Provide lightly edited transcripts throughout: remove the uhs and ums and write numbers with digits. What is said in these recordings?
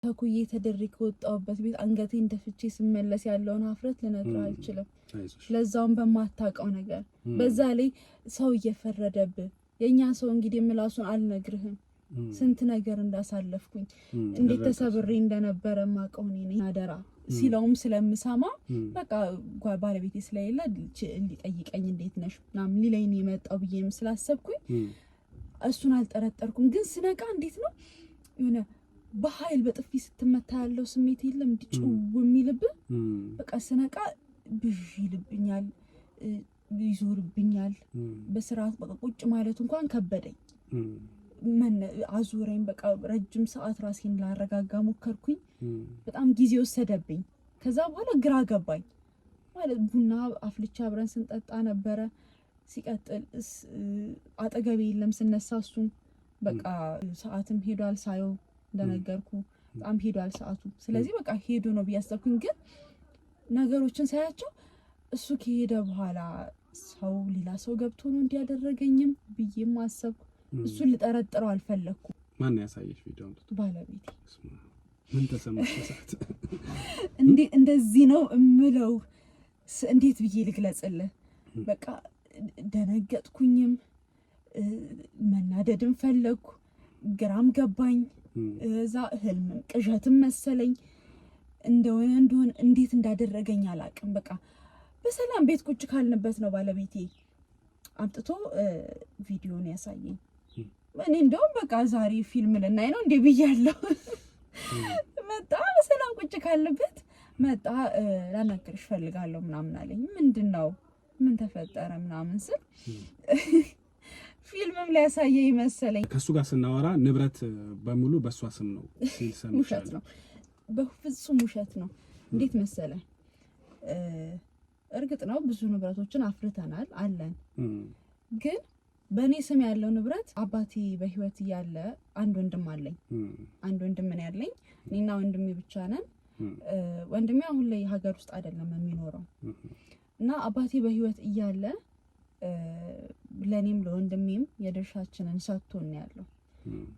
ተኩዬ ተደርክ ወጣውበት ቤት አንገቴን ደፍቼ ስመለስ ያለውን አፍረት ልነግርህ አልችልም ለዛውም በማታውቀው ነገር በዛ ላይ ሰው እየፈረደብህ የኛ ሰው እንግዲህ ምላሱን አልነግርህም ስንት ነገር እንዳሳለፍኩኝ እንዴት ተሰብሬ እንደነበረ ማቀው ነኝ አደራ ሲለውም ስለምሰማ በቃ ባለቤቴ ስለሌለ እንዲጠይቀኝ እንዴት ነሽ ምናምን ሊለኝ የመጣው ብዬም ስላሰብኩኝ እሱን አልጠረጠርኩም ግን ስነቃ እንዴት ነው የሆነ በኃይል በጥፊ ስትመታ ያለው ስሜት የለም እንዲጭው የሚልብ በቃ ስነቃ ብዥ ይልብኛል ይዞርብኛል በስርዓት በቃ ቁጭ ማለት እንኳን ከበደኝ አዙረኝ በቃ ረጅም ሰዓት ራሴን ላረጋጋ ሞከርኩኝ በጣም ጊዜ ወሰደብኝ ከዛ በኋላ ግራ ገባኝ ማለት ቡና አፍልቻ አብረን ስንጠጣ ነበር ሲቀጥል አጠገቤ የለም ስነሳሱ በቃ ሰዓትም ሄዷል ሳይው እንደነገርኩ በጣም ሄዷል ሰዓቱ ስለዚህ በቃ ሄዶ ነው ቢያስተኩኝ ግን ነገሮችን ሳያቸው እሱ ከሄደ በኋላ ሰው ሌላ ሰው ገብቶ ነው እንዲያደረገኝም ብዬም አሰብኩ እሱ ልጠረጥረው አልፈለኩም ማን ያሳየሽ ቪዲዮውን ባለቤቴ ምን ተሰማሽ ሰዓት እንደዚህ ነው እምለው እንዴት ብዬ ልግለጽልህ በቃ ደነገጥኩኝም መናደድም ፈለኩ ግራም ገባኝ እዛ ህልም ቅዠትም መሰለኝ እንደሆነ እንዴት እንዳደረገኝ አላቅም በቃ በሰላም ቤት ቁጭ ካልንበት ነው ባለቤቴ አምጥቶ ቪዲዮን ያሳየኝ እኔ እንደውም በቃ ዛሬ ፊልም ልናይ ነው እንዴ ብያለሁ መጣ በሰላም ቁጭ ካልንበት መጣ ላናግርሽ ፈልጋለሁ ምናምን አለኝ ምንድነው ምን ተፈጠረ ምናምን ስል ፊልምም ላይ ያሳየኝ መሰለኝ ከሱ ጋር ስናወራ ንብረት በሙሉ በሷ ስም ነው ሲል ሰምቻለሁ ውሸት ነው በፍጹም ውሸት ነው እንዴት መሰለ እርግጥ ነው ብዙ ንብረቶችን አፍርተናል አለን ግን በእኔ ስም ያለው ንብረት አባቴ በህይወት ያለ አንድ ወንድም አለኝ አንድ ወንድም ምን ያለኝ እኔና ወንድሜ ብቻ ነን ወንድሜ አሁን ላይ ሀገር ውስጥ አይደለም የሚኖረው እና አባቴ በህይወት እያለ ለኔም ለወንድሜም የድርሻችንን ሰጥቶን ያለው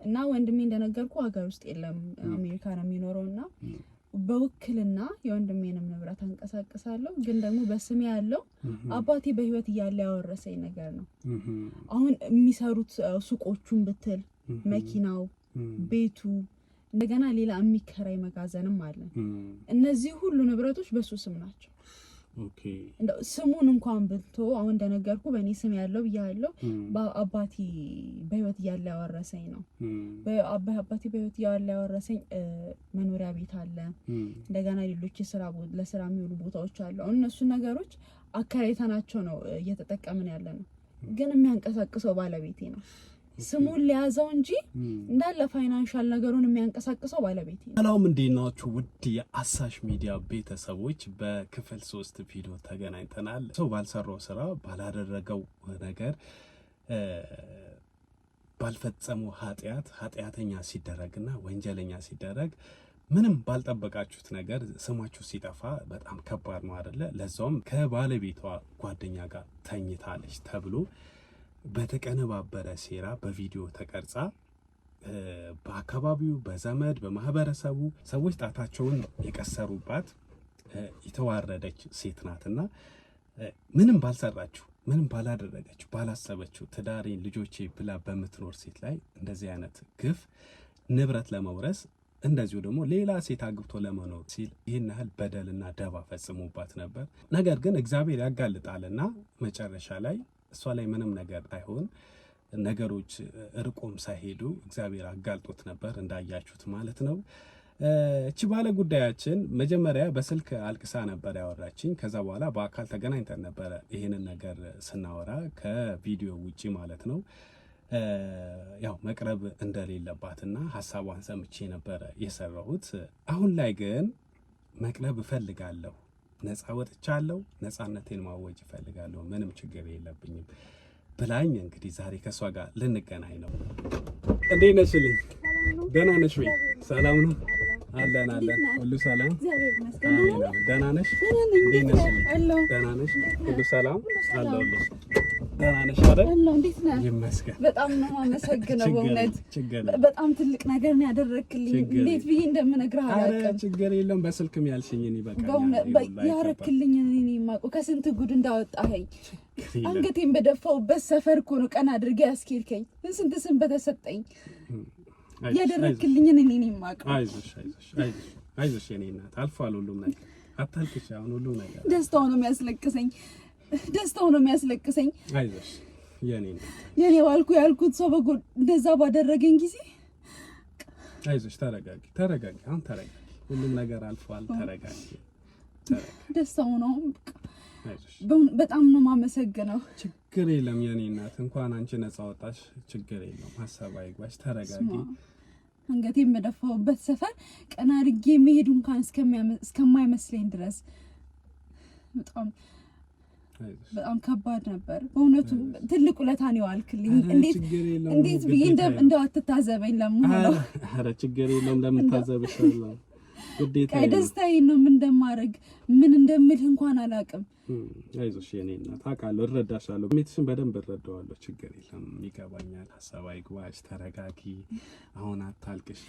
እና ወንድሜ እንደነገርኩ ሀገር ውስጥ የለም አሜሪካ ነው የሚኖረውና በውክልና የወንድሜንም ንብረት አንቀሳቀሳለሁ ግን ደግሞ በስሜ ያለው አባቴ በህይወት እያለ ያወረሰኝ ነገር ነው አሁን የሚሰሩት ሱቆቹን ብትል መኪናው ቤቱ እንደገና ሌላ የሚከራይ መጋዘንም አለ እነዚህ ሁሉ ንብረቶች በሱ ስም ናቸው ኦኬ እንደው ስሙን እንኳን ብልቶ አሁን እንደነገርኩ በእኔ ስም ያለው ይያለው በአባቴ በህይወት እያለ ያወረሰኝ ነው በአባቴ በህይወት እያለ ያወረሰኝ መኖሪያ ቤት አለ እንደገና ሌሎች ለስራ የሚውሉ ቦታዎች አሉ እነሱ ነገሮች አከራይተናቸው ነው እየተጠቀምን ያለነው ግን የሚያንቀሳቅሰው ባለቤቴ ነው ስሙን ሊያዘው እንጂ እንዳለ ፋይናንሻል ነገሩን የሚያንቀሳቅሰው ባለቤቴ ነው ሰላም እንዴናችሁ ውድ የአሳሽ ሚዲያ ቤተሰቦች በክፍል 3 ቪዲዮ ተገናኝተናል ሰው ባልሰራው ስራ ባላደረገው ነገር ባልፈጸመው ኃጢአተኛ ሲደረግና ወንጀለኛ ሲደረግ ምንም ባልጠበቃችሁት ነገር ስማችሁ ሲጠፋ በጣም ከባድ ነው አይደለ ለዛውም ከባለቤቷ ጓደኛ ጋር ተኝታለች ተብሎ በተቀነባበረ ሴራ በቪዲዮ ተቀርጻ በአካባቢው በዘመድ በማህበረሰቡ ሰዎች ጣታቸውን የቀሰሩባት የተዋረደች ሴት ናትና ምንም ባልሰራችሁ ምንም ባላደረገችው ባላሰበችው ትዳሬን ልጆቼ ብላ በምትኖር ሴት ላይ እንደዚህ አይነት ግፍ ንብረት ለመውረስ እንደዚሁ ደግሞ ሌላ ሴት አግብቶ ለመኖር ሲል ይህን ያህል በደልና ደባ ፈጽሞባት ነበር ነገር ግን እግዚአብሔር ያጋልጣልና መጨረሻ ላይ እሷ ላይ ምንም ነገር አይሆን ነገሮች እርቆም ሳይሄዱ እግዚአብሔር አጋልጦት ነበር እንዳያችሁት ማለት ነው እቺ ባለ ጉዳያችን መጀመሪያ በስልክ አልቅሳ ነበር ያወራችኝ ከዛ በኋላ በአካል ተገናኝተን ነበር ይሄንን ነገር ስናወራ ከቪዲዮ ውጪ ማለት ነው ያው መቅረብ እንደሌለባትና ሐሳቧን ሰምቼ ነበር የሰራሁት አሁን ላይ ግን መቅረብ እፈልጋለሁ ነፃ ወጥቻለሁ ነፃነቴን ማወጅ እፈልጋለሁ ምንም ችግር የለብኝም ብላኝ እንግዲህ ዛሬ ከሷ ጋር ልንገናኝ ነው እንዴት ነሽ ልኝ ደህና ነሽ ወይ ሰላም ነው አለን ሁሉ ሰላም ደህና ነሽ እንዴት ነሽ ደህና ነሽ ሁሉ ሰላም አለሁልሽ ደህና ነሽ አይደል? እንዴት ነህ? ይመስገን። በጣም ነው የማመሰግነው በእውነት በጣም ትልቅ ነገር ነው ያደረክልኝ። እንዴት ብዬ እንደምነግርህ አላውቅም። ችግር የለውም። በስልክም ያልሽኝን ይበቃኛል። ያረክልኝ እኔ የማውቀው ከስንት ጉድ እንዳወጣኸኝ አንገቴን በደፋውበት ሰፈር እኮ ነው ቀን አድርጌ ያስኬድከኝ። ስንት ስም በተሰጠኝ ያደረክልኝን እኔ የማውቀው። አይዞሽ አይዞሽ አይዞሽ አይዞሽ የኔ እናት አልፏል ሁሉም ነገር። አታልቅሽ። አሁን ሁሉም ነገር ደስታው ነው የሚያስለቅሰኝ። አይዞሽ የኔ እናት የኔ ዋልኩ ያልኩት ሰው በጎ እንደዛ ባደረገኝ ጊዜ አይዞሽ ተረጋጊ። አሁን ተረጋጊ። ሁሉም ነገር አልፏል። ተረጋጊ። ደስታው ነው። በጣም ነው የማመሰግነው። ችግር የለም የኔ እናት። እንኳን አንቺ ነፃ ወጣሽ። ችግር የለም። ሀሳብ አይግባሽ። ተረጋጊ። አንገቴን በደፋውበት ሰፈር ቀና አድርጌ መሄድ እንኳን እስከማይመስለኝ ድረስ በጣም ከባድ ነበር በእውነቱ። ትልቅ ውለታ ነው ያልክልኝ። እንዴት ብዬ እንደው አትታዘበኝ ለምሆነው። ኧረ ችግር የለውም። ለምታዘብሽ ነው ግዴታ። ደስታዬ ነው። ምን እንደማደርግ ምን እንደምልህ እንኳን አላውቅም። አይዞሽ የኔ እናት አውቃለሁ፣ እረዳሻለሁ። ስሜትሽን በደንብ እረዳዋለሁ። ችግር የለም፣ ይገባኛል። ሀሳብ አይግባሽ። ተረጋጊ። አሁን አታልቅሺ።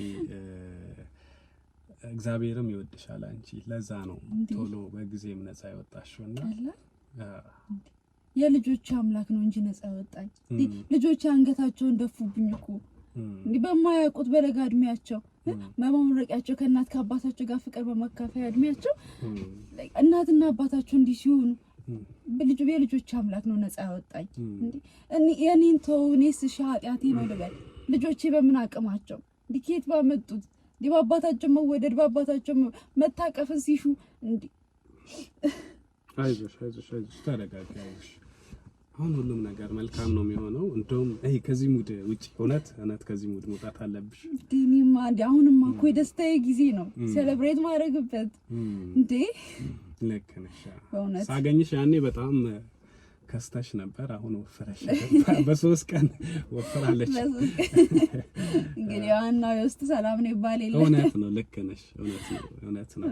እግዚአብሔርም ይወድሻል አንቺ። ለዛ ነው ቶሎ በጊዜም ነፃ ያወጣሽውና የልጆች አምላክ ነው እንጂ ነፃ ያወጣኝ። ልጆች አንገታቸውን ደፉብኝ እኮ እንዲህ በማያውቁት በለጋ እድሜያቸው በመመረቂያቸው ከእናት ከአባታቸው ጋር ፍቅር በመካፈያ እድሜያቸው እናትና አባታቸው እንዲህ ሲሆኑ የልጆች አምላክ ነው ነፃ ያወጣኝ። የኔን ተው፣ እኔስ ኃጢአቴ ነው ልበል። ልጆቼ በምን አቅማቸው እንዲህ ከየት ባመጡት እንዲህ በአባታቸው መወደድ በአባታቸው መታቀፍን ሲሹ እንዲህ አይዞሽ ተረጋጊ። አይዞሽ አሁን ሁሉም ነገር መልካም ነው የሚሆነው። እንደውም ከዚህ ሙድ ውጪ እውነት ከዚህ ሙድ መውጣት አለብሽ። ዲኒማ አሁንማ እኮ የደስታዬ ጊዜ ነው፣ ሴሌብሬት ማድረግበት እንዴ። ልክ ነሽ። ሳገኝሽ ያኔ በጣም ከስተሽ ነበር። አሁን ወፍረሽ በ3 ቀን ወፍራለች። እንግዲህ ዋናው የውስጥ ሰላም ነው ይባል የለ። እውነት ነው። ልክ ነሽ። እውነት ነው።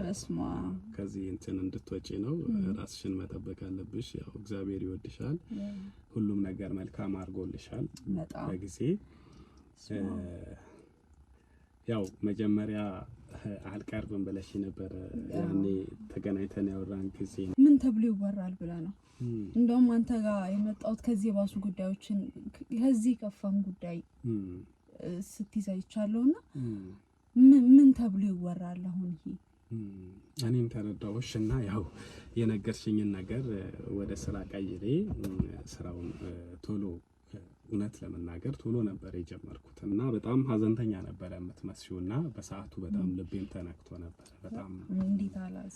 ከዚህ እንትን እንድትወጪ ነው። ራስሽን መጠበቅ አለብሽ። ያው እግዚአብሔር ይወድሻል። ሁሉም ነገር መልካም አድርጎልሻል በጊዜ። ያው መጀመሪያ አልቀርብም ብለሽ ነበር ያኔ ተገናኝተን ያወራን ጊዜ። ምን ተብሎ ይወራል ብላ ነው እንደውም አንተ ጋር የመጣሁት። ከዚህ የባሱ ጉዳዮችን ከዚህ ከፋም ጉዳይ ስትይዛ ይቻለውና ምን ተብሎ ይወራል አሁን? ይሄ እኔም ተረዳሁሽና ያው የነገርሽኝን ነገር ወደ ስራ ቀይሬ ስራውን ቶሎ እውነት ለመናገር ቶሎ ነበር የጀመርኩት እና በጣም ሀዘንተኛ ነበር የምትመስዩና በሰዓቱ በጣም ልቤም ተነክቶ ነበር። በጣም እንዴት አላዝ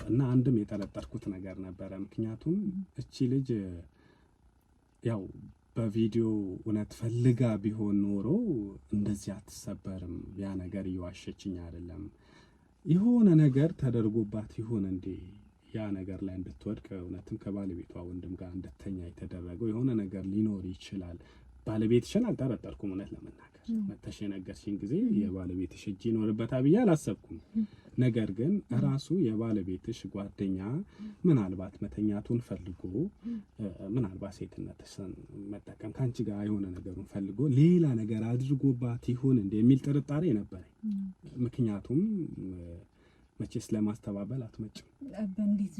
እና አንድም የጠረጠርኩት ነገር ነበረ። ምክንያቱም እቺ ልጅ ያው በቪዲዮ እውነት ፈልጋ ቢሆን ኖሮ እንደዚህ አትሰበርም። ያ ነገር እየዋሸችኝ አይደለም። የሆነ ነገር ተደርጎባት ይሆን እንዴ ያ ነገር ላይ እንድትወድቅ እውነትም ከባለቤቷ ወንድም ጋር እንድተኛ የተደረገው የሆነ ነገር ሊኖር ይችላል። ባለቤትሽን አልጠረጠርኩም እውነት ለመናገር መተሽ የነገርሽኝ ጊዜ የባለቤትሽ እጅ ይኖርበታል ብዬ አላሰብኩም። ነገር ግን ራሱ የባለቤትሽ ጓደኛ ምናልባት መተኛቱን ፈልጎ ምናልባት ሴትነትሽን መጠቀም ካንቺ ጋር የሆነ ነገሩን ፈልጎ ሌላ ነገር አድርጎባት ይሆን እንደ የሚል ጥርጣሬ ነበረኝ። ምክንያቱም መቼስ ለማስተባበል አትመጭም።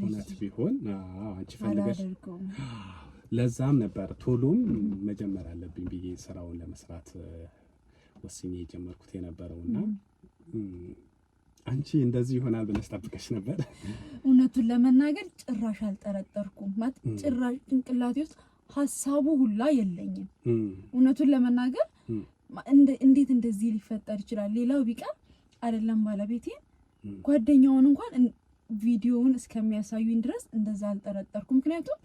እውነት ቢሆን አንቺ ፈልገሽ ለዛም ነበር ቶሎም መጀመር አለብኝ ብዬ ስራውን ለመስራት ወስኜ የጀመርኩት የነበረውና አንቺ እንደዚህ ይሆናል ብለሽ ጠብቀሽ ነበር? እውነቱን ለመናገር ጭራሽ አልጠረጠርኩም። ማለት ጭራሽ ጭንቅላቴ ውስጥ ሀሳቡ ሁላ የለኝም። እውነቱን ለመናገር እንዴት እንደዚህ ሊፈጠር ይችላል? ሌላው ቢቀር አይደለም ባለቤቴ ጓደኛውን እንኳን ቪዲዮውን እስከሚያሳዩኝ ድረስ እንደዛ አልጠረጠርኩም። ምክንያቱም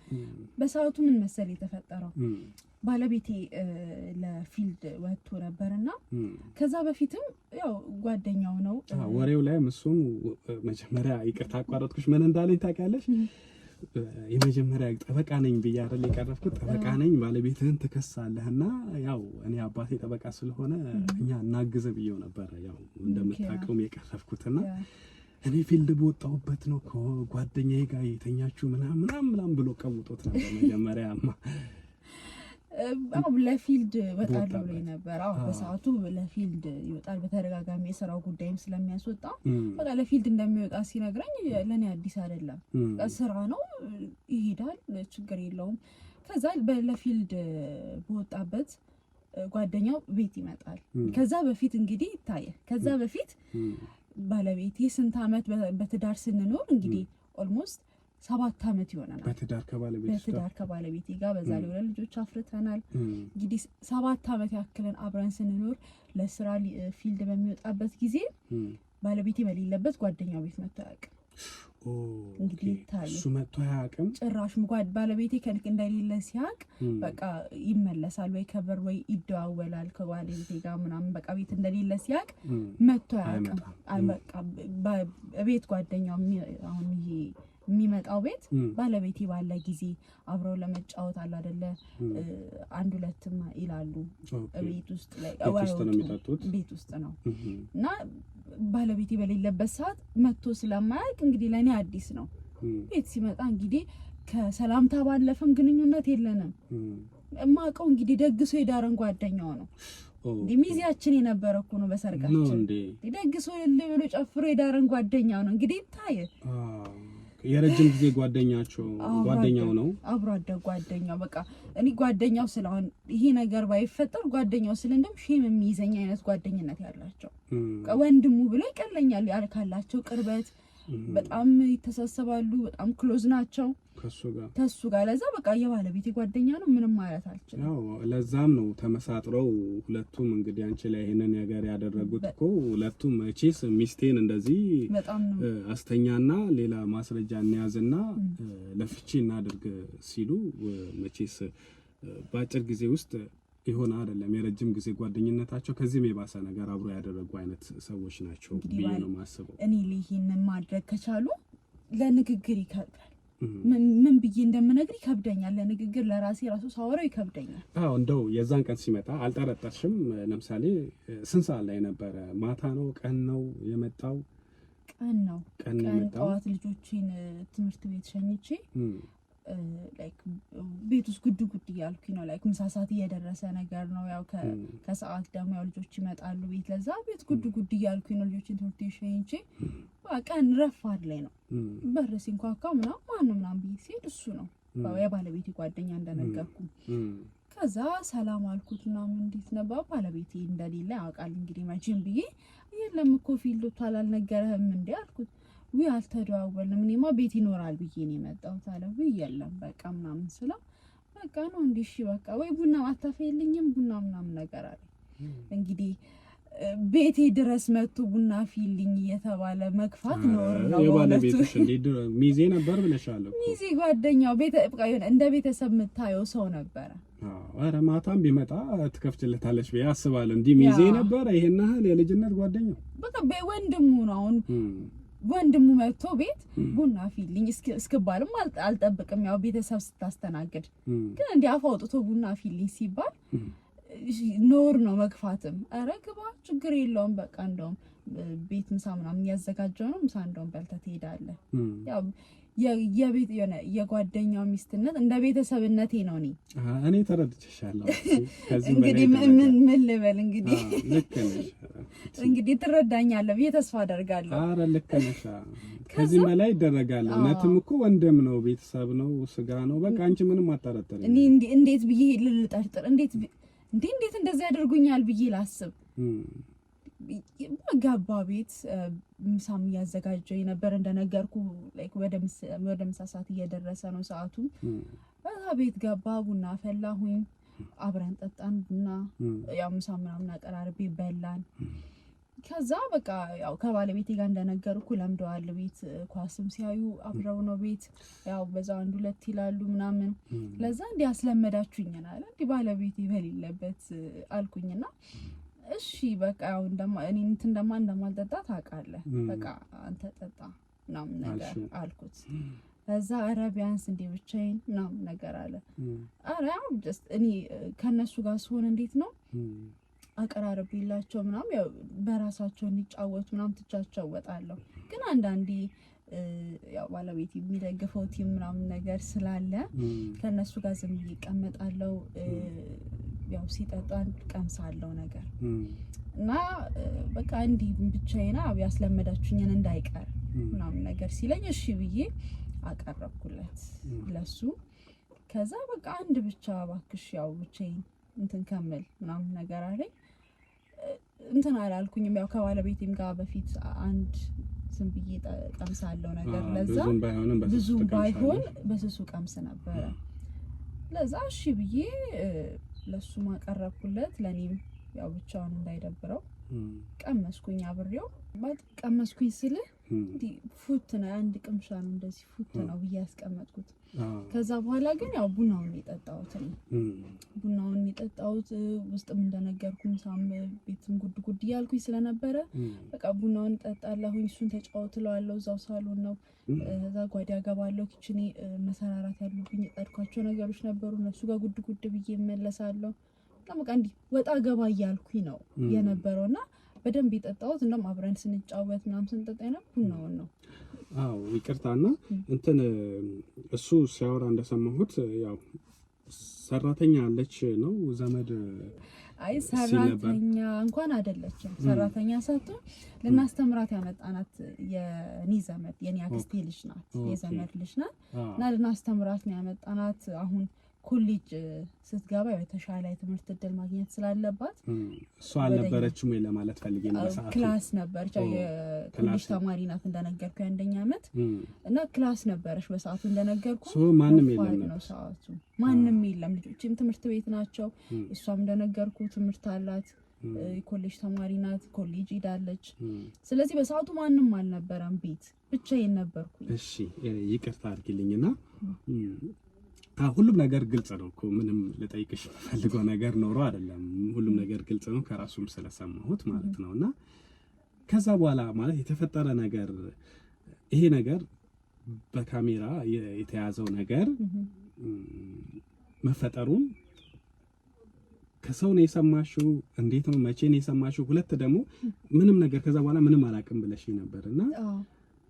በሰዓቱ ምን መሰል የተፈጠረው ባለቤቴ ለፊልድ ወጥቶ ነበርና ከዛ በፊትም ያው ጓደኛው ነው ወሬው ላይ እሱም መጀመሪያ ይቅርታ አቋረጥኩሽ ምን እንዳለኝ ታውቂያለሽ? የመጀመሪያ ጠበቃ ነኝ ብዬ አይደል የቀረብኩት። ጠበቃ ነኝ ባለቤትህን ትከሳለህና ያው እኔ አባቴ ጠበቃ ስለሆነ እኛ እናግዘ ብዬው ነበር ያው እንደምታውቀውም የቀረብኩትና እኔ ፊልድ በወጣሁበት ነው ጓደኛዬ ጋር የተኛችሁ ምናምን ብሎ ቀውጦት ነበር መጀመሪያማ። ለፊልድ ወጣለሁ ብሎ ነበር። በሰዓቱ ለፊልድ ይወጣል በተደጋጋሚ የሥራው ጉዳይም ስለሚያስወጣ በቃ ለፊልድ እንደሚወጣ ሲነግረኝ ለኔ አዲስ አይደለም። ስራ ነው ይሄዳል፣ ችግር የለውም። ከዛ ለፊልድ በወጣበት ጓደኛው ቤት ይመጣል። ከዛ በፊት እንግዲህ ይታያል። ከዛ በፊት ባለቤቴ ስንት ዓመት በትዳር ስንኖር እንግዲህ ኦልሞስት 7 ዓመት ይሆናል በትዳር ከባለቤቴ ጋር በዛ ላይ ሁለት ልጆች አፍርተናል። እንግዲህ 7 ዓመት ያክልን አብረን ስንኖር ለስራ ፊልድ በሚወጣበት ጊዜ ባለቤቴ በሌለበት ጓደኛው ቤት መጥቶ አያውቅም። እንግዲህ እሱ መጥቶ አያውቅም ጭራሽ። ባለቤቴ ከልክ እንደሌለ ሲያውቅ በቃ ይመለሳል ወይ ከበር ወይ ይደዋወላል ከባለቤቴ ጋር ምናምን በቃ ቤት እንደሌለ ሲያውቅ መጥቶ አያውቅም። በቃ ቤት ጓደኛው አሁን ይሄ የሚመጣው ቤት ባለቤቴ ባለ ጊዜ አብረው ለመጫወት አለ አይደለ አንድ ሁለትም ይላሉ ቤት ውስጥ ላይ ቤት ውስጥ ነው እና ባለቤቴ በሌለበት ሰዓት መጥቶ ስለማያውቅ እንግዲህ ለኔ አዲስ ነው። ቤት ሲመጣ እንግዲህ ከሰላምታ ባለፈም ግንኙነት የለንም። እማቀው እንግዲህ ደግሶ የዳረን ጓደኛው ነው። ሚዜያችን የነበረ እኮ ነው በሰርጋችን። ደግሶ ብሎ ጨፍሮ የዳረን ጓደኛው ነው። እንግዲህ ታየ የረጅም ጊዜ ጓደኛው ነው። አብሮ አደግ ጓደኛው በቃ እኔ ጓደኛው ስለሆነ ይሄ ነገር ባይፈጠር ጓደኛው ስለ እንደም ሼም የሚይዘኝ አይነት ጓደኝነት ያላቸው ወንድሙ ብሎ ይቀለኛል ካላቸው ቅርበት በጣም ይተሳሰባሉ። በጣም ክሎዝ ናቸው ከሱ ጋር ለዛ በቃ የባለቤቴ ጓደኛ ነው። ምንም ማለት አልችልም። ያው ለዛም ነው ተመሳጥረው ሁለቱም እንግዲህ አንቺ ላይ ይሄንን ነገር ያደረጉት እኮ ሁለቱም መቼስ ሚስቴን እንደዚህ አስተኛና ሌላ ማስረጃ እንያዝና ለፍቺ እናድርግ ሲሉ መቼስ በአጭር ጊዜ ውስጥ ይሆን አይደለም የረጅም ጊዜ ጓደኝነታቸው ከዚህም የባሰ ነገር አብሮ ያደረጉ አይነት ሰዎች ናቸው ብዬ ነው ማስበው። እኔ ይሄንን ማድረግ ከቻሉ ለንግግር ይከብዳል። ምን ብዬ እንደምነግር ይከብደኛል። ለንግግር ለራሴ ራሱ ሳወራው ይከብደኛል። እንደው የዛን ቀን ሲመጣ አልጠረጠርሽም? ለምሳሌ ስንት ሰዓት ላይ ነበረ? ማታ ነው ቀን ነው የመጣው? ቀን ነው። ቀን ጠዋት ልጆችን ትምህርት ቤት ሸኝቼ ላይክ ቤት ውስጥ ጉድ እያልኩኝ ነው። ላይክ ምሳ ሰዓት እየደረሰ ነገር ነው። ያው ከሰዓት ደግሞ ያው ልጆች ይመጣሉ ቤት። ለዛ ቤት ጉድ እያልኩኝ ነው። ልጆችን ትምህርት ቤት ሸኝቼ ቀን ረፋድ ላይ ነው። በር ሲንኳኳ ምናምን ብዬ ሲሄድ እሱ ነው የባለቤቴ ጓደኛ እንደነገርኩ። ከዛ ሰላም አልኩት ምናምን እንዴት ነበር ባለቤቴ እንደሌለ ያውቃል እንግዲህ መቼም ብዬ የለም እኮ ፊልድ ወጥቷል አልነገረህም እንዴ አልኩት። አልተደዋወልንም እኔማ ቤት ይኖራል ብዬ ነው የመጣሁት አለ። የለም በቃ ምናምን ስለው በቃ ነው እንዴ እሺ በቃ ወይ ቡና አታፈይልኝም ቡና ምናምን ነገር አለ። እንግዲህ ቤቴ ድረስ መጥቶ ቡና ፊልኝ እየተባለ መግፋት ነው የባለቤትሽ እንዴ ሚዜ ነበር ብለሻል እኮ። ሚዜ ጓደኛው በቃ እንደ ቤተሰብ የምታየው ሰው ነበረ። ኧረ ማታም ቢመጣ ትከፍችለታለሽ ብዬ አስባለሁ። እንዲህ ሚዜ ነበር ይሄን ያህል የልጅነት ጓደኛው በቃ ወንድሙ ነው። አሁን ወንድሙ መጥቶ ቤት ቡና ፊልኝ እስክባልም አልጠብቅም። ያው ቤተሰብ ስታስተናግድ ግን እንዲህ አፍ አውጥቶ ቡና ፊልኝ ሲባል ኖር ነው መግፋትም። ኧረ ግባ ችግር የለውም በቃ እንደውም ቤት ምሳ ምናምን ያዘጋጀው ነው ምሳ እንደውም በልተህ ትሄዳለህ። ያው የቤት የጓደኛው ሚስትነት እንደ ቤተሰብነቴ ነው። እኔ ተረድቼሻለሁ። እንግዲህ ምን ልበል እንግዲህ ልክ ነሽ። እንግዲህ ትረዳኛለህ ብዬ ተስፋ አደርጋለሁ። ኧረ ልክ ነሽ። ከዚህ በላይ ይደረጋል። እውነትም እኮ ወንድም ነው፣ ቤተሰብ ነው፣ ስጋ ነው። በቃ አንቺ ምንም አታረጠሪ። እኔ እንዴት ብዬ ልጠርጥር? እንዴት እንደዚህ ያደርጉኛል ብዬ ላስብ? ገባ ቤት ምሳም እያዘጋጀው የነበር እንደነገርኩ ላይክ ወደ ምሳ ሰዓት እየደረሰ ነው ሰዓቱ። በዛ ቤት ገባ ቡና ፈላሁኝ፣ አብረን ጠጣን ቡና። ያው ምሳ ምናምን አቀራርቤ በላን። ከዛ በቃ ያው ከባለቤቴ ጋር እንደነገርኩ ለምደዋል። ቤት ኳስም ሲያዩ አብረው ነው ቤት ያው በዛው አንድ ሁለት ይላሉ ምናምን። ለዛ እንዲህ አስለመዳችሁኝ አለ እንዲህ ባለቤቴ በሌለበት አልኩኝና እሺ በቃ ያው እኔ እንደማልጠጣ ታውቃለህ፣ በቃ አንተ ጠጣ ምናምን ነገር አልኩት። ከዛ ኧረ ቢያንስ እንደ ብቻዬን ምናምን ነገር አለ። ኧረ ያው ጀስት እኔ ከነሱ ጋር ስሆን እንዴት ነው አቀራረብላቸው ምናምን ያው በራሳቸው እንዲጫወቱ ምናምን ትቻቸው እወጣለሁ። ግን አንዳንዴ ያው ባለቤት የሚደግፈው ቲም ምናምን ነገር ስላለ ከነሱ ጋር ዝም ብዬ እቀመጣለሁ። ያው ሲጠጣን ቀምሳለሁ ነገር እና በቃ እንዲህ ብቻዬን ያስለመዳችሁኝን እንዳይቀር ምናምን ነገር ሲለኝ እሺ ብዬ አቀረብኩለት ለሱ። ከዛ በቃ አንድ ብቻ እባክሽ ያው ብቻዬን እንትን ከምል ምናምን ነገር አለኝ። እንትን አላልኩኝም። ያው ከባለቤቴም ጋር በፊት አንድ ዝም ብዬ ቀምሳለሁ ነገር ለዛ ብዙ ባይሆን በስሱ ቀምስ ነበረ። ለዛ እሺ ብዬ ለሱ ማቀረብኩለት። ለኔም ያው ብቻውን እንዳይደብረው ቀመስኩኝ አብሬው። ማለት ቀመስኩኝ ስልህ እንዲ ፉት ነው አንድ ቅምሻ ነው እንደዚህ ፉት ነው ብዬ ያስቀመጥኩት። ከዛ በኋላ ግን ያው ቡናውን የጠጣሁት ቡናውን የጠጣሁት ውስጥም እንደነገርኩኝ ሳም ቤትም ጉድ ያልኩኝ ስለነበረ በቃ ቡናውን ጠጣለሁኝ። እሱን ተጫውትለዋለሁ። እዛው ሳሎን ነው። እዛ ጓዳ ገባለሁ። ኪችኔ መሰራራት ያሉብኝ የጠድኳቸው ነገሮች ነበሩ። እነሱ ጋር ጉድ ብዬ እመለሳለሁ። በቃ እንዲ ወጣ ገባ እያልኩኝ ነው የነበረውና በደንብ የጠጣሁት እንደውም አብረን ስንጫወት ምናምን ስንጠጣ ቡናውን ነው። አዎ ይቅርታና እንትን እሱ ሲያወራ እንደሰማሁት ያው ሰራተኛ አለች ነው ዘመድ? አይ ሰራተኛ እንኳን አይደለችም። ሰራተኛ ሳትሆን ልናስተምራት ያመጣናት የኔ ዘመድ የኔ አክስቴ ልጅ ናት። የዘመድ ልጅ ናት እና ልናስተምራት ነው ያመጣናት። አሁን ኮሌጅ ስትገባ የተሻለ የትምህርት እድል ማግኘት ስላለባት እሷ አልነበረችም ወይ ለማለት ፈልጌ ነው። በሰዓቱ ክላስ ነበረች። የኮሌጅ ተማሪ ናት እንደነገርኩ የአንደኛ ዓመት እና ክላስ ነበረች በሰዓቱ እንደነገርኩ። ማንም የለም ነው ሰዓቱ ማንም የለም። ልጆችም ትምህርት ቤት ናቸው። እሷም እንደነገርኩ ትምህርት አላት። የኮሌጅ ተማሪ ናት። ኮሌጅ ሄዳለች። ስለዚህ በሰዓቱ ማንም አልነበረም። ቤት ብቻዬን ነበርኩኝ። እሺ ይቅርታ አድርጊልኝና ሁሉም ነገር ግልጽ ነው እኮ ምንም ልጠይቅሽ ፈልገው ነገር ኖሮ አይደለም። ሁሉም ነገር ግልጽ ነው ከራሱም ስለሰማሁት ማለት ነውና ከዛ በኋላ ማለት የተፈጠረ ነገር ይሄ ነገር በካሜራ የተያዘው ነገር መፈጠሩን ከሰው ነው የሰማሽው? እንዴት ነው መቼ ነው የሰማሽው? ሁለት ደግሞ ምንም ነገር ከዛ በኋላ ምንም አላውቅም ብለሽ ነበርና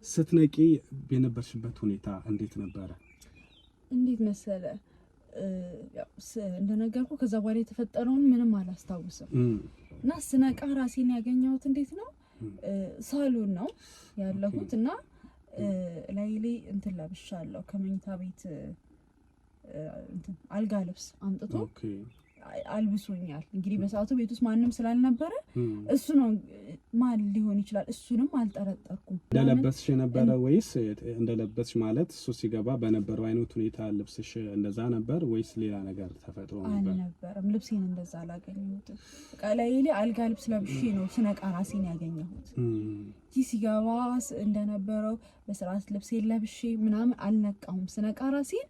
ስትነቂ የነበርሽበት ሁኔታ እንዴት ነበረ? እንዴት መሰለ እንደነገርኩ ከዛ በኋላ የተፈጠረውን ምንም አላስታውስም እና ስነቃ ራሴን ያገኘሁት እንዴት ነው ሳሎን ነው ያለሁት እና ላይሌ እንትን ለብሻለሁ ከመኝታ ቤት እንትን አልጋ ልብስ አምጥቶ አልብሶኛል። እንግዲህ በሰዓቱ ቤት ውስጥ ማንም ስላልነበረ እሱ ነው ማን ሊሆን ይችላል። እሱንም አልጠረጠርኩም። እንደለበስሽ የነበረ ወይስ እንደለበስሽ ማለት እሱ ሲገባ በነበረው አይነት ሁኔታ ልብስሽ እንደዛ ነበር ወይስ ሌላ ነገር ተፈጥሮ ነበር? አልነበረም። ልብሴን እንደዛ አላገኘሁትም። በቃ ላይሌ አልጋ ልብስ ለብሼ ነው ስነቃ ራሴን ያገኘሁት። ሲገባ እንደነበረው በስርዓት ልብሴን ለብሼ ምናምን አልነቃሁም። ስነቃ ራሴን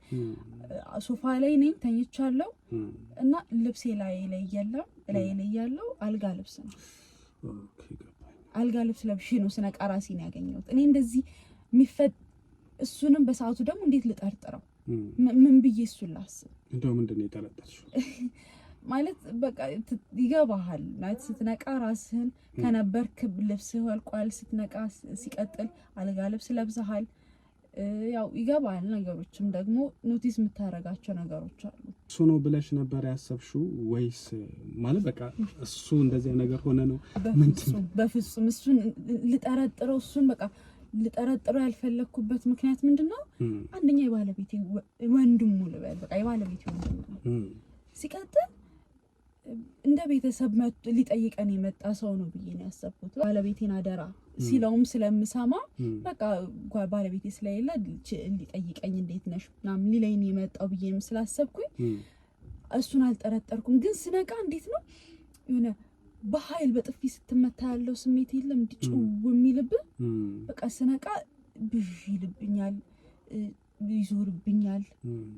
ሶፋ ላይ ነኝ ተኝቻለሁ እና ልብሴ ላይ ያለው አልጋ ልብስ ነው። አልጋ ልብስ ለብሼ ነው ስነቃ ራሴን ያገኘሁት። እኔ እንደዚህ እሱንም በሰዓቱ ደግሞ እንዴት ልጠርጥረው? ምን ብዬ እሱን ላስብ? እንደው ምንድነው የጠረጠርሽው? ማለት በቃ ይገባሃል ማለት ስትነቃ ራስህን ከነበርክ ልብስህ ወልቋል። ስትነቃ ሲቀጥል አልጋ ልብስ ለብሰሃል። ያው ይገባል። ነገሮችም ደግሞ ኖቲስ የምታረጋቸው ነገሮች አሉ። እሱ ነው ብለሽ ነበር ያሰብሽው ወይስ ማለት በቃ እሱ እንደዚህ ነገር ሆነ ነው? ምንድነው? በፍጹም እሱን ልጠረጥረው ያልፈለኩበት ምክንያት ምንድነው? አንደኛ የባለቤቴ ወንድሙ ልበል በቃ የባለቤቴ ወንድሙ ነው። ሲቀጥል እንደ ቤተሰብ ሊጠይቀን የመጣ ሰው ነው ብዬ ነው ያሰብኩት። ባለቤቴን አደራ ሲለውም ስለምሰማ በቃ ባለቤቴ ስለሌለ ሊጠይቀኝ እንዴት ነሽ ምናምን ሊለኝ ነው የመጣው ብዬ ስላሰብኩኝ እሱን አልጠረጠርኩም። ግን ስነቃ እንዴት ነው የሆነ በኃይል በጥፊ ስትመታ ያለው ስሜት የለም እንዲጭው የሚልብህ በቃ ስነቃ ብዥ ይልብኛል፣ ይዞርብኛል።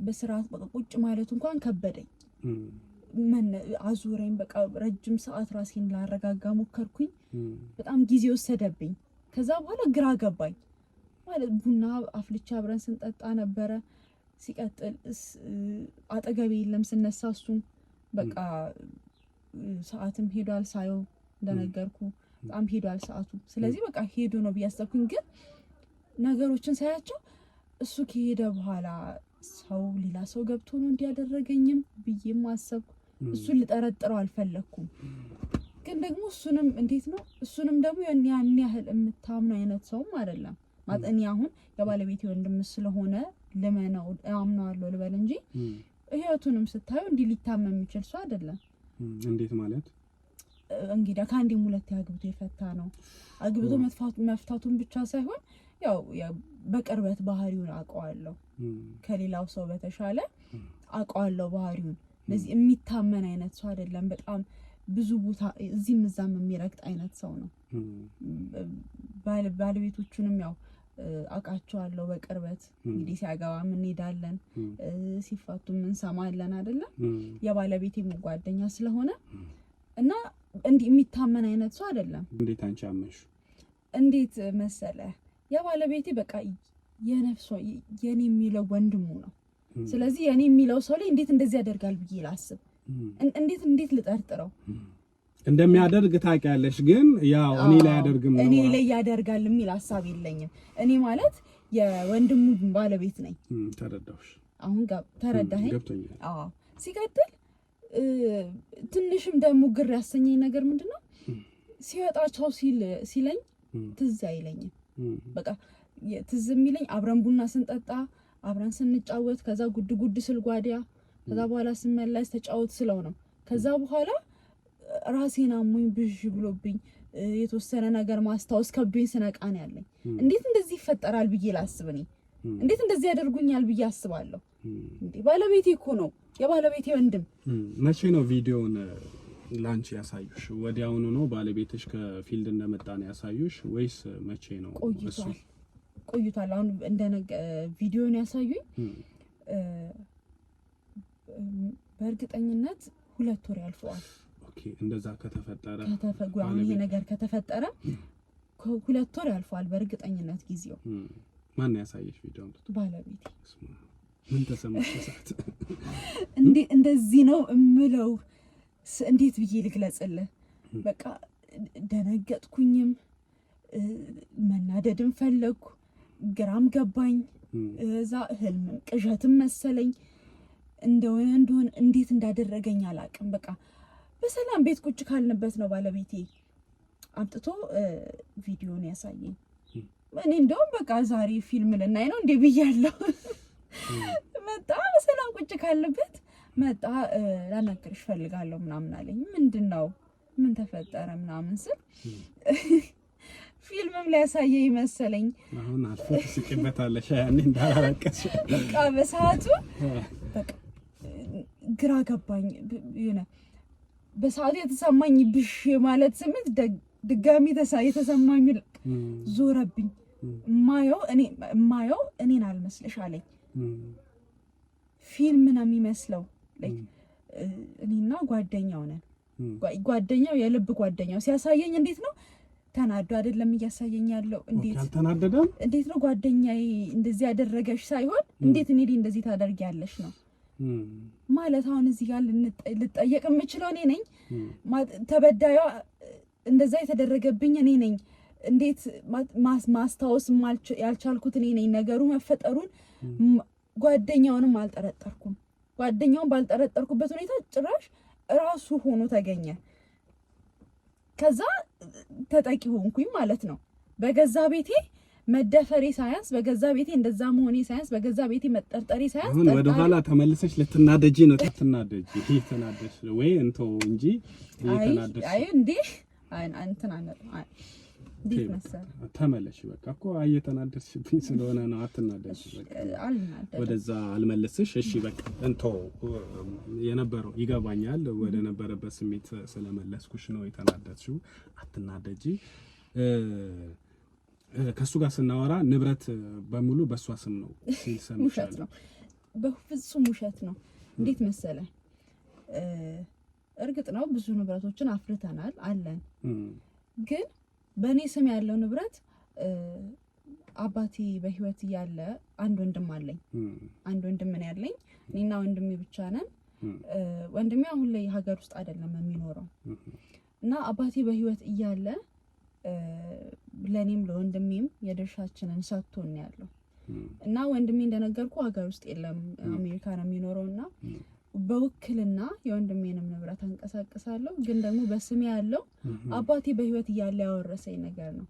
በስርዓት በቃ ቁጭ ማለት እንኳን ከበደኝ። አዙረኝ በቃ ረጅም ሰዓት ራሴን ላረጋጋ ሞከርኩኝ። በጣም ጊዜ ወሰደብኝ። ከዛ በኋላ ግራ ገባኝ። ማለት ቡና አፍልቻ አብረን ስንጠጣ ነበረ። ሲቀጥል አጠገቤ የለም ስነሳ እሱም በቃ ሰዓትም ሄዷል። ሳየው እንደነገርኩ በጣም ሄዷል ሰዓቱ። ስለዚህ በቃ ሄዶ ነው ብዬ አሰብኩኝ። ግን ነገሮችን ሳያቸው እሱ ከሄደ በኋላ ሰው ሌላ ሰው ገብቶ ነው እንዲያደረገኝም ብዬም አሰብኩ። እሱን ልጠረጥረው አልፈለኩም። ግን ደግሞ እሱንም እንዴት ነው እሱንም ደግሞ ያን ያህል የምታምነው አይነት ሰውም አይደለም። ማለት እኔ አሁን የባለቤቴ ወንድም ስለሆነ ለማናው አምናለሁ ልበል እንጂ ህይወቱንም ስታዩ እንዲህ ሊታመም የሚችል ሰው አይደለም። እንዴት ማለት እንግዲህ ከአንዴም ሁለቴ አግብቶ የፈታ ነው። አግብቶ መፍታቱን ብቻ ሳይሆን ያው በቅርበት ባህሪውን አውቀዋለሁ። ከሌላው ሰው በተሻለ አውቀዋለሁ ባህሪውን። ለዚህ የሚታመን አይነት ሰው አይደለም። በጣም ብዙ ቦታ እዚህም እዛም የሚረግጥ አይነት ሰው ነው። ባለቤቶቹንም ያው አውቃቸዋለሁ በቅርበት። እንግዲህ ሲያገባ ምን እንሄዳለን ሲፋቱ ምን ሰማለን አይደለ? የባለቤቴም ጓደኛ ስለሆነ እና እንዲህ የሚታመን አይነት ሰው አይደለም። እንዴት አንቺ አመንሽ? እንዴት መሰለ የባለቤቴ በቃ የነፍሱ የኔ የሚለው ወንድሙ ነው። ስለዚህ የኔ የሚለው ሰው ላይ እንዴት እንደዚህ ያደርጋል ብዬ ላስብ? እንዴት ልጠርጥረው? እንደሚያደርግ ታውቂያለሽ፣ ግን ያው እኔ ላይ ያደርግም ነው እኔ ላይ ያደርጋል የሚል ሐሳብ የለኝም። እኔ ማለት የወንድሙ ባለቤት ነኝ። ተረዳሁሽ። አሁን ተረዳኸኝ? ገብቶኛል። አዎ። ሲቀጥል ትንሽም ደግሞ ግር ያሰኘኝ ነገር ምንድነው ሲወጣቸው ሲለኝ ትዝ አይለኝም። በቃ ትዝ የሚለኝ አብረን ቡና ስንጠጣ አብረን ስንጫወት ከዛ ጉድ ስል ጓዲያ ከዛ በኋላ ስመለስ ተጫወት ስለው ነው። ከዛ በኋላ ራሴን አሞኝ ብዥ ብሎብኝ የተወሰነ ነገር ማስታወስ ከብኝ ስነቃ ነው ያለኝ። እንዴት እንደዚህ ይፈጠራል ብዬ ላስብ ነኝ። እንዴት እንደዚህ ያደርጉኛል ብዬ አስባለሁ። እንዴ ባለቤቴ እኮ ነው፣ የባለቤቴ ወንድም። መቼ ነው ቪዲዮውን ላንቺ ያሳዩሽ? ወዲያውኑ ነው ባለቤትሽ ከፊልድ እንደመጣ ነው ያሳዩሽ ወይስ መቼ ነው? ቆይቷል። አሁን ቪዲዮውን ያሳዩኝ በእርግጠኝነት 2 ወር ያልፈዋል። ኦኬ። እንደዛ ከተፈጠረ ይሄ ነገር ከተፈጠረ 2 ወር ያልፈዋል በእርግጠኝነት ጊዜው። ማን ያሳየሽ ቪዲዮውን? ባለቤቴ። ምን ተሰማሽ ሰዓት? እንደዚህ ነው እምለው እንዴት ብዬ ልግለጽልህ? በቃ ደነገጥኩኝም መናደድም ፈለግኩ፣ ግራም ገባኝ። እዛ ህልምም ቅዠትም መሰለኝ። እንደሆነ እንዴት እንዳደረገኝ አላውቅም። በቃ በሰላም ቤት ቁጭ ካልንበት ነው ባለቤቴ አምጥቶ ቪዲዮን ያሳየኝ። እኔ እንደውም በቃ ዛሬ ፊልም ልናይ ነው እንዴ ብያለሁ። መጣ በሰላም ቁጭ ካልንበት መጣ። ላናግርሽ ፈልጋለሁ ምናምን አለኝ። ምንድነው ምን ተፈጠረ ምናምን ስል ፊልምም ሊያሳየኝ መሰለኝ። አሁን አልፎ ትስቂበታለሽ ያኔ እንዳላረቀሽ። በቃ በሰዓቱ በቃ ግራ ገባኝ። በሰዓቱ የተሰማኝ ብሽ ማለት ስሜት ድጋሚ የተሰማኝ ዞረብኝ። ማየው እኔን አልመስልሽ አለኝ። ፊልም ነው የሚመስለው። እኔና ጓደኛው ነን። ጓደኛው የልብ ጓደኛው ሲያሳየኝ እንዴት ነው ተናዶ አይደለም እያሳየኝ ያለው። እንዴት ነው ጓደኛዬ እንደዚህ ያደረገሽ ሳይሆን እንዴት እኔ እንደዚህ ታደርጊያለሽ ነው ማለት። አሁን እዚህ ጋር ልጠየቅ የምችለው እኔ ነኝ። ተበዳዩ እንደዛ የተደረገብኝ እኔ ነኝ። እንዴት ማስታወስ ያልቻልኩት እኔ ነኝ። ነገሩ መፈጠሩን ጓደኛውንም አልጠረጠርኩም። ጓደኛውን ባልጠረጠርኩበት ሁኔታ ጭራሽ ራሱ ሆኖ ተገኘ። ከዛ ተጠቂ ሆንኩኝ ማለት ነው። በገዛ ቤቴ መደፈሬ ሳያንስ፣ በገዛ ቤቴ እንደዛ መሆኔ ሳያንስ፣ በገዛ ቤቴ መጠርጠሬ ሳያንስ አሁን ወደ ኋላ ተመልሰሽ ልትናደጂ ነው። ትናደጂ ተናደሽ ወይ እንተው እንጂ ተናደሽ። አይ እንዴ እንትና እንዴት መሰለ ተመለሽ። በቃ እኮ እየተናደድሽብኝ ስለሆነ ነው። አትናደጂ በቃ ወደዛ አልመለስሽ። እሺ በቃ እንተው የነበረው ይገባኛል። ወደ ነበረበት ስሜት ስለመለስኩሽ ነው የተናደድሽው። አትናደጂ። ከሱ ጋር ስናወራ ንብረት በሙሉ በሷ ስም ነው ሲል ሰምቻለሁ። በፍጹም ውሸት ነው። እንዴት መሰለ እርግጥ ነው ብዙ ንብረቶችን አፍርተናል አለን። ግን በእኔ ስም ያለው ንብረት አባቴ በህይወት እያለ አንድ ወንድም አለኝ። አንድ ወንድም ምን ያለኝ እኔና ወንድሜ ብቻ ነን። ወንድሜ አሁን ላይ ሀገር ውስጥ አይደለም የሚኖረው እና አባቴ በህይወት እያለ ለኔም ለወንድሜም የድርሻችንን ሰጥቶን ያለው እና ወንድሜ እንደነገርኩ ሀገር ውስጥ የለም አሜሪካ ነው የሚኖረውና በውክልና የወንድሜንም ንብረት አንቀሳቀሳለሁ ግን ደግሞ በስሜ ያለው አባቴ በህይወት እያለ ያወረሰኝ ነገር ነው።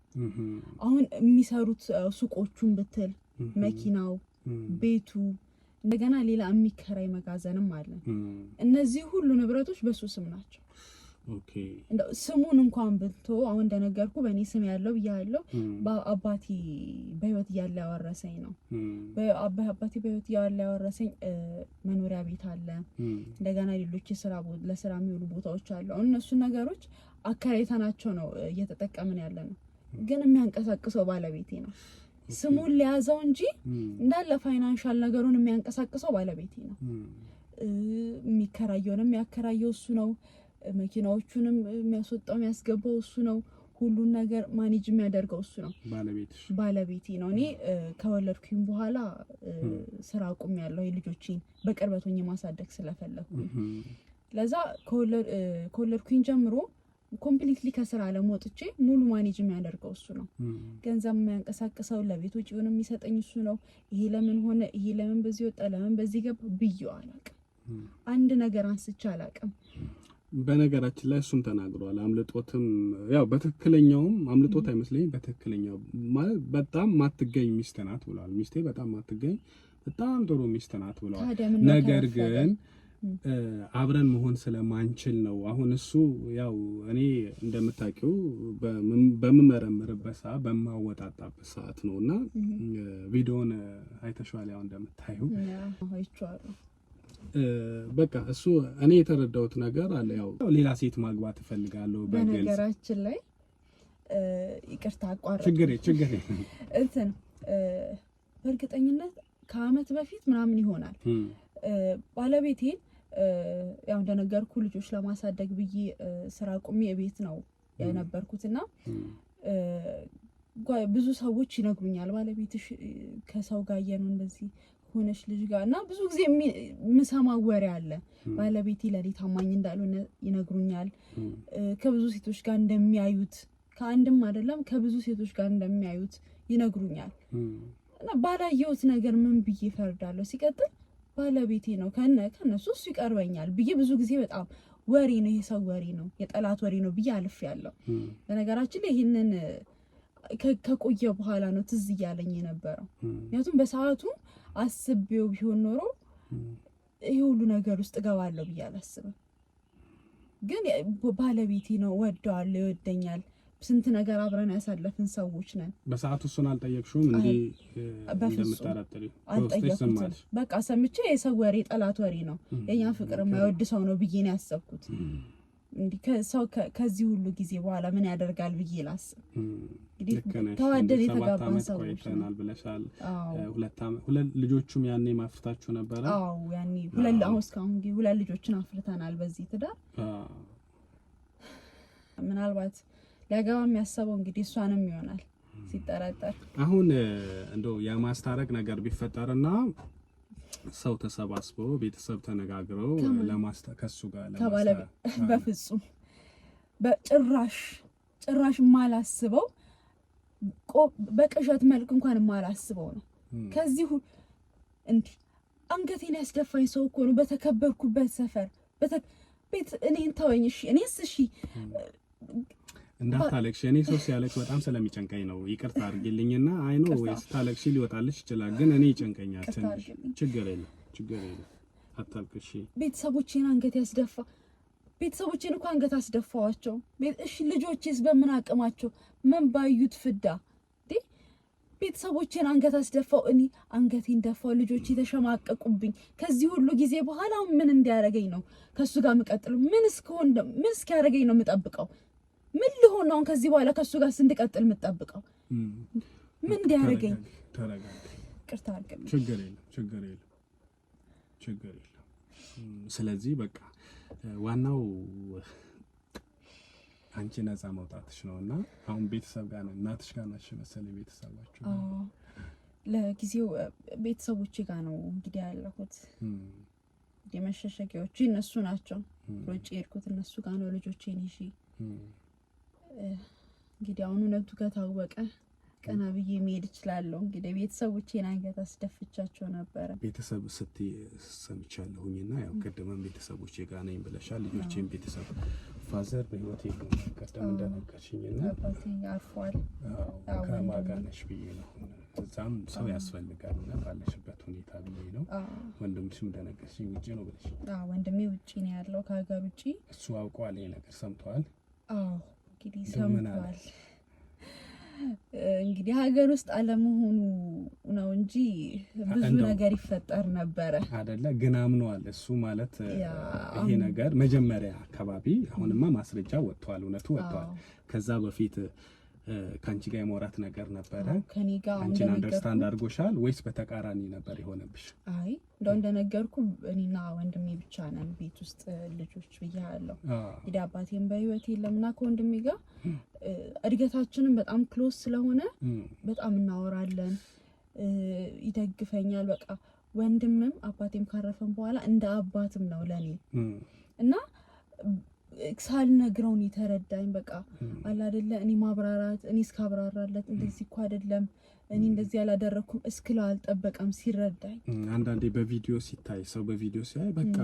አሁን የሚሰሩት ሱቆቹን ብትል መኪናው ቤቱ እንደገና ሌላ የሚከራይ መጋዘንም አለ። እነዚህ ሁሉ ንብረቶች በሱ ስም ናቸው። ኦኬ እንደው ስሙን እንኳን ብንቶ አሁን እንደነገርኩ በእኔ ስም ያለው ያለው አባቴ በህይወት እያለ ያወረሰኝ ነው። አባቴ በህይወት እያለ ያወረሰኝ መኖሪያ ቤት አለ። እንደገና ሌሎች ለስራ የሚውሉ ቦታዎች አሉ። አሁን እነሱ ነገሮች አከራይተናቸው ነው እየተጠቀምን ያለ ነው። ግን የሚያንቀሳቅሰው ባለቤቴ ነው። ስሙን ሊያዘው እንጂ እንዳለ ፋይናንሻል ነገሩን የሚያንቀሳቅሰው ባለቤቴ ነው። የሚከራየውንም ያከራየው እሱ ነው። መኪናዎቹንም የሚያስወጣው የሚያስገባው እሱ ነው። ሁሉን ነገር ማኔጅ የሚያደርገው እሱ ነው። ባለቤቴ ነው። እኔ ከወለድኩኝ በኋላ ስራ አቁሜያለሁ ልጆቼን በቅርበት ሆኜ ማሳደግ ስለፈለኩኝ። ለዛ ከወለድኩኝ ጀምሮ ኮምፕሊትሊ ከስራ ለመውጥቼ ሙሉ ማኔጅ የሚያደርገው እሱ ነው። ገንዘብ የሚያንቀሳቅሰው ለቤት ወጪውን የሚሰጠኝ እሱ ነው። ይሄ ለምን ሆነ፣ ይሄ ለምን በዚህ ወጣ፣ ለምን በዚህ ገባ ብዬው አላውቅም። አንድ ነገር አንስቼ አላውቅም። በነገራችን ላይ እሱም ተናግሯል። አምልጦትም ያው በትክክለኛውም አምልጦት አይመስለኝም። በትክክለኛው ማለት በጣም ማትገኝ ሚስት ናት ብለዋል። ሚስቴ በጣም ማትገኝ በጣም ጥሩ ሚስት ናት ብለዋል። ነገር ግን አብረን መሆን ስለማንችል ነው። አሁን እሱ ያው እኔ እንደምታውቂው በመመረምርበት ሰዓት በማወጣጣበት ሰዓት ነውና ቪዲዮን አይተሽዋል። ያው እንደምታዩ በቃ እሱ እኔ የተረዳሁት ነገር አለ። ያው ሌላ ሴት ማግባት እፈልጋለሁ። በነገራችን ላይ ይቅርታ አቋራጭ ችግር እንትን በእርግጠኝነት ከአመት በፊት ምናምን ይሆናል ባለቤቴን ያው እንደነገርኩ ልጆች ለማሳደግ ብዬ ስራ ቁሜ ቤት ነው የነበርኩትና ብዙ ሰዎች ይነግሩኛል ባለቤትሽ ከሰው ጋር የነው እንደዚህ ሆነሽ ልጅ ጋር እና ብዙ ጊዜ ምሰማው ወሬ አለ። ባለቤቴ ለኔ ታማኝ እንዳልሆነ ይነግሩኛል። ከብዙ ሴቶች ጋር እንደሚያዩት ከአንድም አይደለም ከብዙ ሴቶች ጋር እንደሚያዩት ይነግሩኛል። እና ባላየሁት ነገር ምን ብዬ ፈርዳለሁ? ሲቀጥል ባለቤቴ ነው ከነሱ እሱ ይቀርበኛል ብዬ ብዙ ጊዜ በጣም ወሬ ነው የሰው ወሬ ነው የጠላት ወሬ ነው ብዬ አልፌያለሁ። በነገራችን ላይ ይሄንን ከቆየ በኋላ ነው ትዝ እያለኝ የነበረው። ምክንያቱም በሰዓቱ አስቤው ቢሆን ኖሮ ይሄ ሁሉ ነገር ውስጥ ገባለሁ ብዬ አላስብም። ግን ባለቤቴ ነው፣ ወደዋለሁ፣ ይወደኛል። ስንት ነገር አብረን ያሳለፍን ሰዎች ነን። በሰዓቱ እሱን አልጠየቅሽውም እንዴ? እንደምታራጥሪ አልጠየቅኩትም። በቃ ሰምቼ የሰው ወሬ ጠላት ወሬ ነው የኛ ፍቅር የማይወድ ሰው ነው ብዬ ነው ያሰብኩት። እንዴ ከሰው ከዚህ ሁሉ ጊዜ በኋላ ምን ያደርጋል ብዬ ላስብ። እንግዲህ ተዋደን የተጋባን ሰዎች ነን ብለሻል። ሁለት ልጆቹም ያኔ ማፍታችሁ ነበር? አዎ ያኔ ሁለት ልጆችን አፍርተናል በዚህ ትዳር። ምናልባት ሊያገባ የሚያስበው እንግዲህ እሷንም ይሆናል ሲጠራጠር። አሁን እንደው የማስታረቅ ነገር ቢፈጠርና ሰው ተሰባስቦ ቤተሰብ ተነጋግረው ከሱ ጋር በፍጹም ጭራሽ ማላስበው በቅዠት መልክ እንኳን ማላስበው ነው። ከዚህ እንዲህ አንገቴን ያስደፋኝ ሰው እኮ ነው። በተከበርኩበት ሰፈር ቤት እኔን ተወኝ። እሺ እንዳታለቅሽ። እኔ ሰው ሲያለቅስ በጣም ስለሚጨንቀኝ ነው። ይቅርታ አድርጊልኝና አይ ኖ ወይስ ታለቅሽ ሊወጣልሽ ይችላል፣ ግን እኔ ይጨንቀኛል ትንሽ። ችግር የለም አታልቅሽ። ቤተሰቦቼን አንገት ያስደፋ ቤተሰቦቼን እኮ አንገት አስደፋዋቸው። እሺ ልጆቼስ በምን አቅማቸው ምን ባዩት ፍዳ ቤተሰቦቼን አንገት አስደፋው። እኔ አንገቴን ደፋው። ልጆቼ ተሸማቀቁብኝ። ከዚህ ሁሉ ጊዜ በኋላ ምን እንዲያረገኝ ነው ከሱ ጋር መቀጠል? ምን እስኪያረገኝ ነው የምጠብቀው? ምን ሊሆን ነው ከዚህ በኋላ ከሱ ጋር እንድቀጥል የምጠብቀው? ምን እንዲያረገኝ? ተረጋጋ። ቅርታ አድርገኝ። ችግር የለም። ስለዚህ በቃ ዋናው አንቺ ነፃ መውጣትሽ ነውና አሁን ቤተሰብ ጋር ነው። እናትሽ ጋር ናሽ መሰለኝ ቤተሰባችሁ? ለጊዜው ቤተሰቦቼ ጋር ነው እንግዲህ ያለሁት። የመሸሸጊያዎቹ እነሱ ናቸው። ሮጬ ሄድኩት እነሱ ጋር ነው ልጆቼን ይዤ። እንግዲህ አሁን እውነቱ ከታወቀ ቀና ብዬ መሄድ እችላለሁ። እንግዲህ ቤተሰቦቼን አንገት አስደፍቻቸው ነበረ። ቤተሰብ ስትይ ሰምቻለሁኝና ያው ቀደም ቤተሰቦቼ ጋር ነኝ ብለሻል። ልጆቼን ቤተሰብ ፋዘር በህይወት የለም ቀደም እንደነገርሽኝና አባቴ አርፏል። አዎ ከማጋነሽ ብዬ ነው። እዛም ሰው ያስፈልጋልና ባለሽበት ሁኔታ ብዬ ነው። ወንድምሽም እንደነገርሽኝ ውጪ ነው ብለሽ? አዎ ወንድሜ ውጪ ነው ያለው፣ ከሀገር ውጪ። እሱ አውቋል ይሄ ነገር ሰምቷል? አዎ እንግዲህ ሰምቷል። እንግዲህ ሀገር ውስጥ አለመሆኑ ነው እንጂ ብዙ ነገር ይፈጠር ነበረ አይደለ? ግን አምኗል እሱ ማለት ይሄ ነገር መጀመሪያ አካባቢ። አሁንማ ማስረጃ ወጥቷል፣ እውነቱ ወጥቷል። ከዛ በፊት ካንቺ ጋር የሞራት ነገር ነበረ? ከኔ ጋር አንቺን አንደርስታንድ አድርጎሻል ወይስ በተቃራኒ ነበር የሆነብሽ? አይ እንደነገርኩ እኔና ወንድሜ ብቻ ነን ቤት ውስጥ ልጆች ብያለሁ። እንግዲህ አባቴም በህይወት የለምና ከወንድሜ ጋር እድገታችንን በጣም ክሎዝ ስለሆነ በጣም እናወራለን። ይደግፈኛል። በቃ ወንድምም አባቴም ካረፈን በኋላ እንደ አባትም ነው ለኔ እና ሳልነግረው ነው የተረዳኝ። በቃ አላ አይደለ እኔ ማብራራት እኔ እስካብራራለት እንደዚህ እኮ አይደለም እኔ እንደዚህ ያላደረኩም እስክለው አልጠበቀም ሲረዳኝ። አንዳንዴ በቪዲዮ ሲታይ ሰው በቪዲዮ ሲያይ በቃ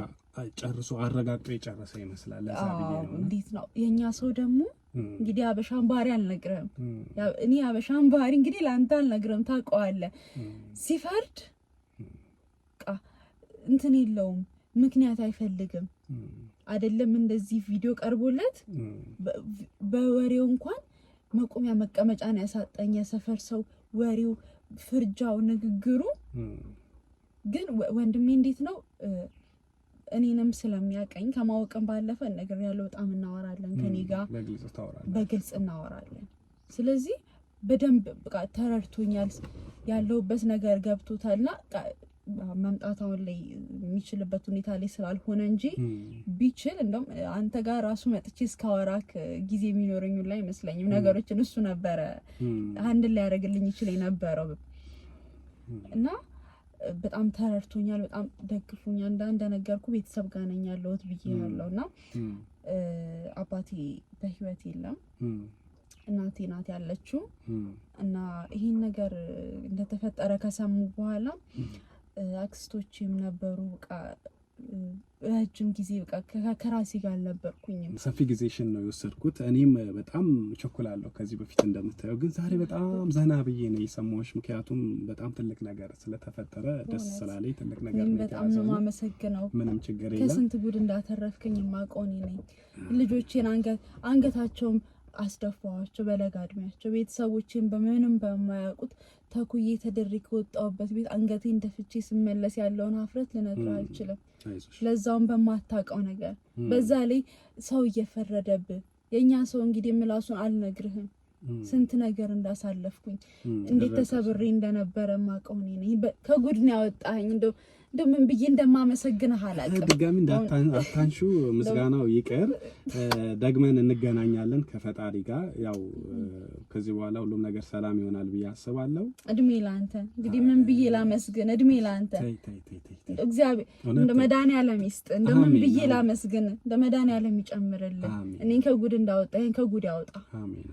ጨርሶ አረጋግጦ የጨረሰ ይመስላል። ለዛ ብዬ ነው። እንዴት ነው የኛ ሰው ደግሞ እንግዲህ አበሻን ባህሪ አልነግርህም። እኔ አበሻን ባህሪ እንግዲህ ላንተ አልነግርህም፣ ታውቀዋለህ። ሲፈርድ በቃ እንትን የለውም፣ ምክንያት አይፈልግም። አይደለም እንደዚህ ቪዲዮ ቀርቦለት በወሬው እንኳን መቆሚያ መቀመጫ ነው ያሳጣኝ። የሰፈር ሰው ወሬው፣ ፍርጃው፣ ንግግሩ ግን ወንድሜ እንዴት ነው እኔንም ስለሚያቀኝ ከማወቅም ባለፈ ነገር ያለው በጣም እናወራለን። ከኔ ጋር በግልጽ እናወራለን። ስለዚህ በደንብ በቃ ተረድቶኛል፣ ያለውበት ነገር ገብቶታልና መምጣት አሁን ላይ የሚችልበት ሁኔታ ላይ ስላልሆነ እንጂ ቢችል እንደውም አንተ ጋር ራሱ መጥቼ እስካወራክ ጊዜ የሚኖረኝ ላይ አይመስለኝም። ነገሮችን እሱ ነበረ አንድ ላይ ያደርግልኝ ይችል የነበረው እና በጣም ተረድቶኛል፣ በጣም ደግፎኛል። እንደነገርኩ ቤተሰብ ጋር ነኝ ያለሁት ብዬ ያለውና አባቴ በህይወት የለም፣ እናቴ ናት ያለችው እና ይሄን ነገር እንደተፈጠረ ከሰሙ በኋላ አክስቶችም ነበሩ። በቃ ረጅም ጊዜ በቃ ከራሴ ጋር አልነበርኩኝም። ሰፊ ጊዜሽን ነው የወሰድኩት። እኔም በጣም ቸኩላለሁ ከዚህ በፊት እንደምታየው፣ ግን ዛሬ በጣም ዘና ብዬ ነው የሰማሁሽ። ምክንያቱም በጣም ትልቅ ነገር ስለተፈጠረ ደስ ስላለኝ ትልቅ ነገር ነው። በጣም ነው የማመሰግነው። ምንም ችግር የለም። ከስንት ጉድ እንዳተረፍከኝ የማውቀው እኔ ነኝ። ልጆቼን አንገታቸውም አስደፋዋቸው በለጋ እድሜያቸው። ቤተሰቦቼን በምንም በማያውቁት ተኩዬ ተደሪ ከወጣሁበት ቤት አንገቴን ደፍቼ ስመለስ ያለውን ሀፍረት ልነግርህ አልችልም። ለዛውም በማታውቀው ነገር፣ በዛ ላይ ሰው እየፈረደብህ። የእኛ ሰው እንግዲህ ምላሱን አልነግርህም ስንት ነገር እንዳሳለፍኩኝ፣ እንዴት ተሰብሬ እንደነበረ ማውቀው እኔ ነኝ። ከጉድ ነው ያወጣኸኝ። እንደው ምን ብዬ እንደማመሰግንህ አላውቅም። ድጋሚ እንዳታንሹ፣ ምስጋናው ይቅር። ደግመን እንገናኛለን ከፈጣሪ ጋር። ያው ከዚህ በኋላ ሁሉም ነገር ሰላም ይሆናል ብዬ አስባለሁ። እድሜ ላንተ። እንግዲህ ምን ብዬ ላመስግን? እድሜ ላንተ። እግዚአብሔር እንደ መድኃኒዓለም ይስጥ። እንደምን ብዬ ላመስግን? እንደ መድኃኒዓለም ይጨምርልህ። እኔን ከጉድ እንዳወጣኸኝ ከጉድ ያወጣ። አሜን።